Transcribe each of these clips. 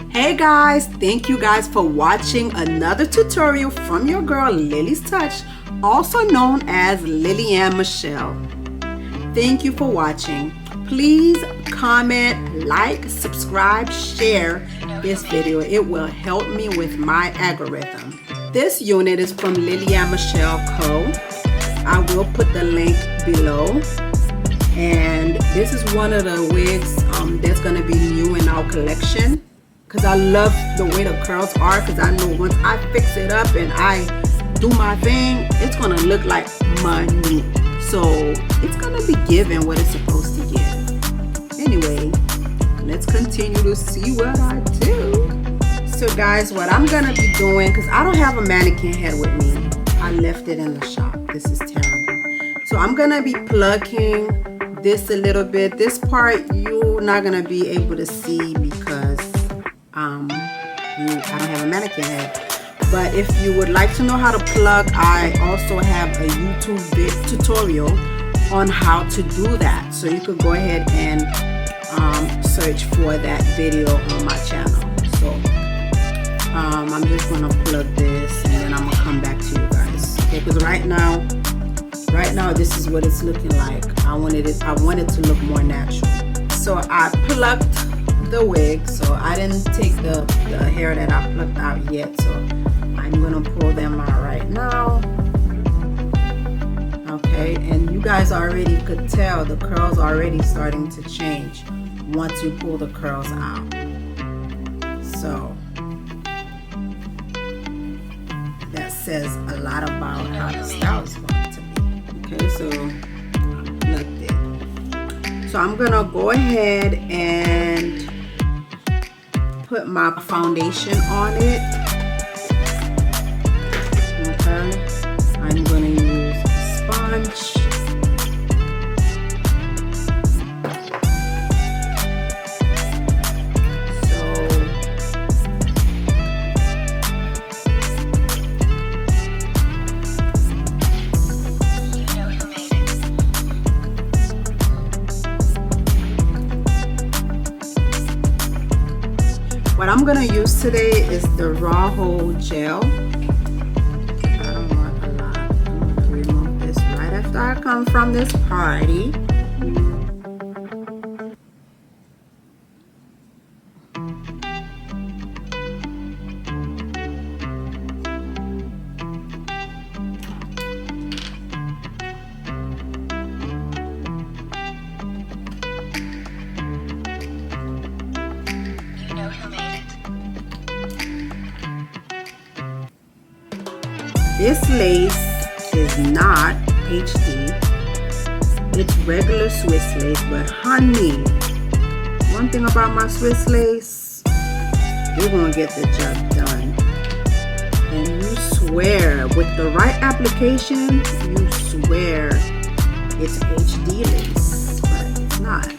Hey guys, thank you guys for watching another tutorial from your girl Lily's Touch, also known as Lillian Michelle. Thank you for watching. Please comment, like, subscribe, share this video. It will help me with my algorithm. This unit is from Lillian Michelle Co. I will put the link below. And this is one of the wigs that's going to be new in our collection. Because I love the way the curls are. Because I know once I fix it up and I do my thing, it's going to look like money. So it's going to be giving what it's supposed to give. Anyway, let's continue to see what I do. So guys, what I'm going to be doing, because I don't have a mannequin head with me. I left it in the shop. This is terrible. So I'm going to be plugging this a little bit. This part you're not going to be able to see because I don't have a mannequin head. But if you would like to know how to plug, I also have a YouTube tutorial on how to do that. So you could go ahead and search for that video on my channel. So I'm just gonna plug this and then I'm gonna come back to you guys. Okay, because right now this is what it's looking like. I wanted to look more natural. So I plucked the wig, so I didn't take the hair that I plucked out yet, so I'm gonna pull them out right now. Okay, and you guys already could tell the curls already starting to change once you pull the curls out. So that says a lot about how the style is going to be. Okay, so I plucked it. So I'm gonna go ahead and put my foundation on it. Okay, I'm gonna use a sponge. What I'm gonna use today is the Raw Hold Gel. I don't want a lot. I'm gonna remove this right after I come from this party. This lace is not HD. It's regular Swiss lace, but honey, one thing about my Swiss lace, you're gonna get the job done. And you swear, with the right application, you swear it's HD lace, but it's not.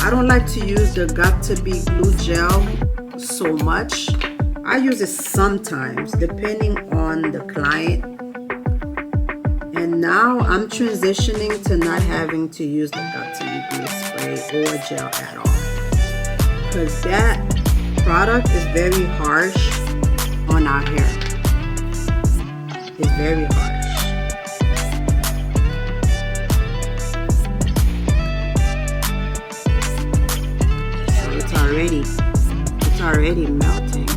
I don't like to use the Got2b glue gel so much. I use it sometimes depending on the client. And now I'm transitioning to not having to use the Got2b glue spray or gel at all. Because that product is very harsh on our hair. It's very harsh. It's already melting.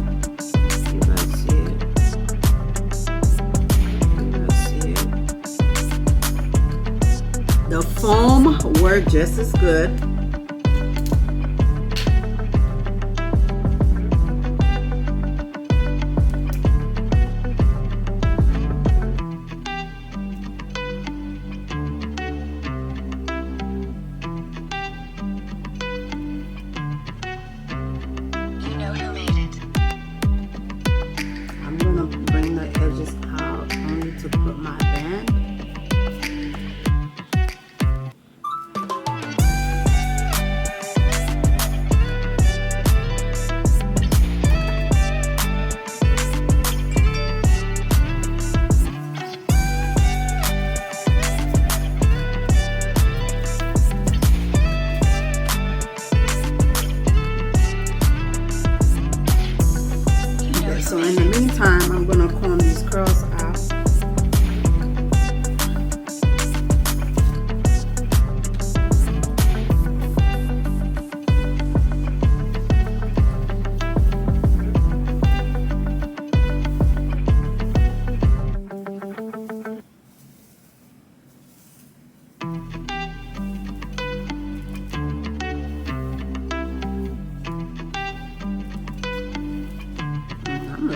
You guys see it? You guys see it? The foam worked just as good. To put my band.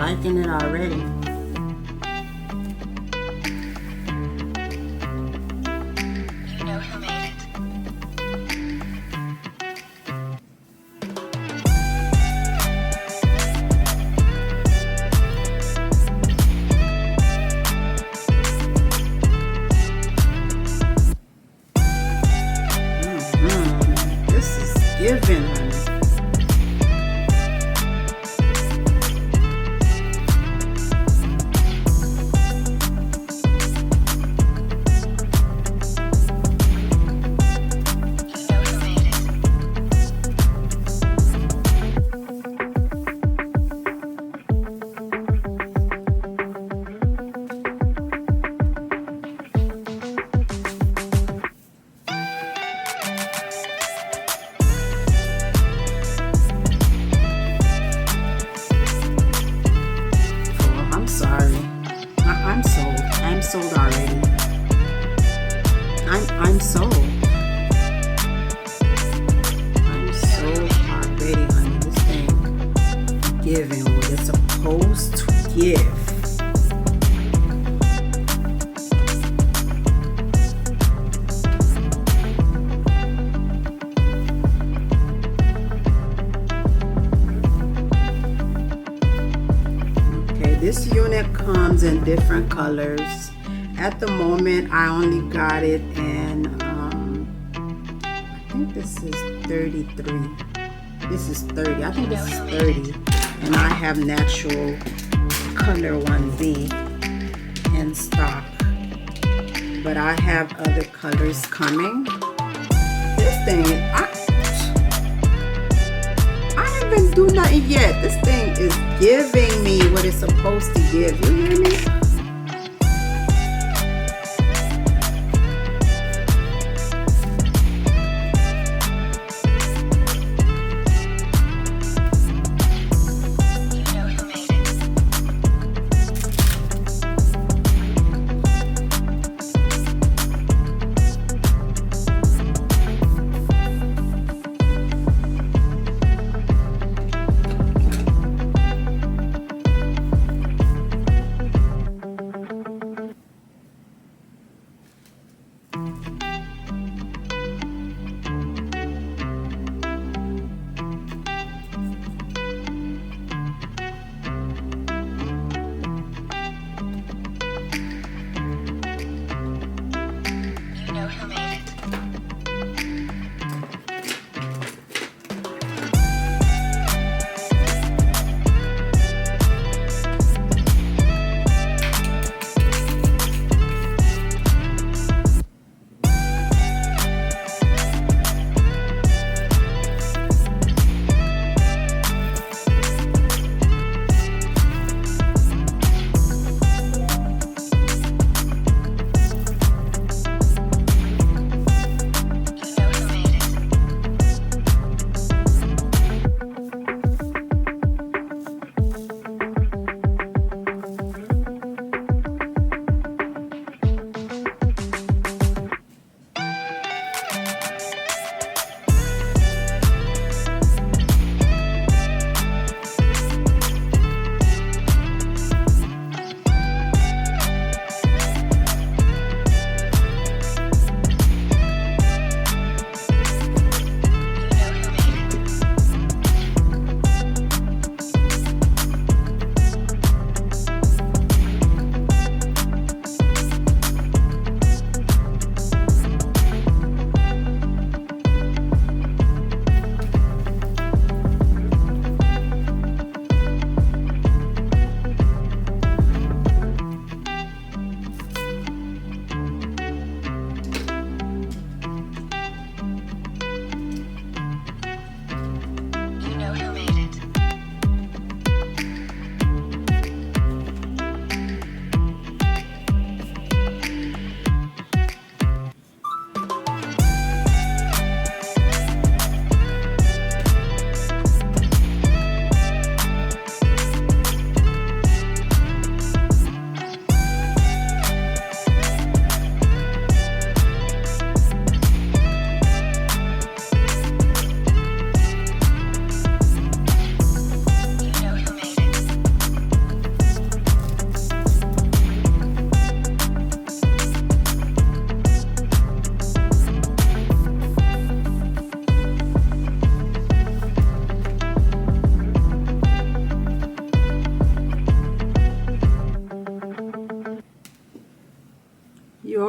liking it already. You know who made it. This is giving, honey. You know who made it. Oh, I'm sorry. I'm sold. I'm sold already. I'm sold. I'm sold already, honey. This thing giving what it's supposed to give. Okay, this unit comes in different colors. At the moment, I only got it in, I think this is 33. This is 30. I think this is 30. And I have natural color 1B in stock. But I have other colors coming. This thing, I haven't do nothing yet. This thing is giving me what it's supposed to give. You hear me? You know who made it.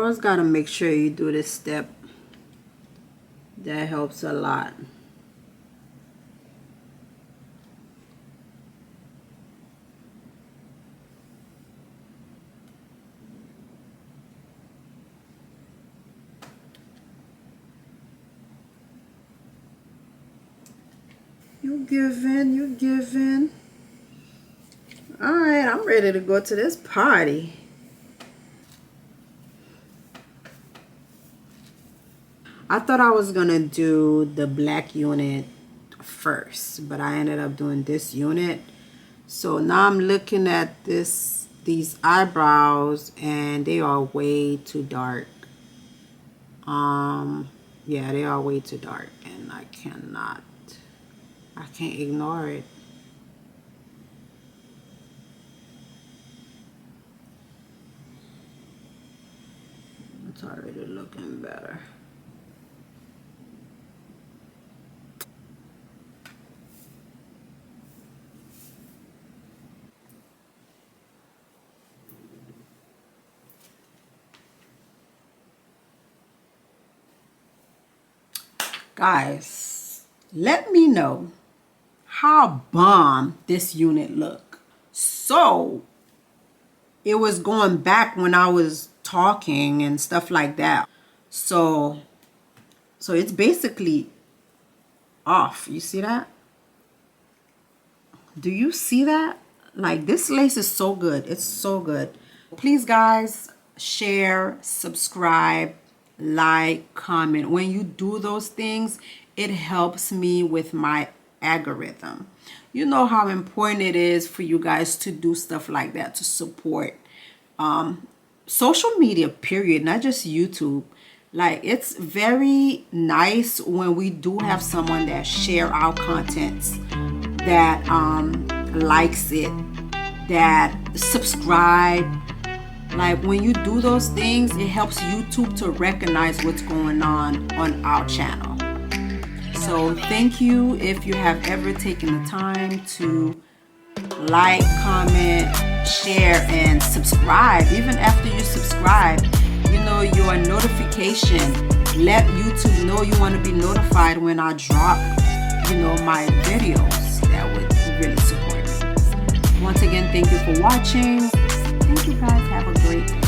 always gotta make sure you do this step. That helps a lot. You giving. All right, I'm ready to go to this party. I thought I was gonna do the black unit first, but I ended up doing this unit. So now I'm looking at these eyebrows, and they are way too dark. Yeah, they are way too dark, and I can't ignore it. It's already looking better. Guys, let me know how bomb this unit look. So it was going back when I was talking and stuff like that. So it's basically off. You see that? Do you see that? Like, this lace is so good. It's so good. Please, guys, share, subscribe, like, comment. When you do those things, it helps me with my algorithm. You know how important it is for you guys to do stuff like that, to support social media, period, not just YouTube. Like, it's very nice when we do have someone that share our contents, that likes it, that subscribe. Like, when you do those things, it helps YouTube to recognize what's going on our channel. So thank you if you have ever taken the time to like, comment, share, and subscribe. Even after you subscribe, you know, your notification, let YouTube know you want to be notified when I drop, you know, my videos. That would really support me. Once again, thank you for watching. Thank you guys. Have a great day.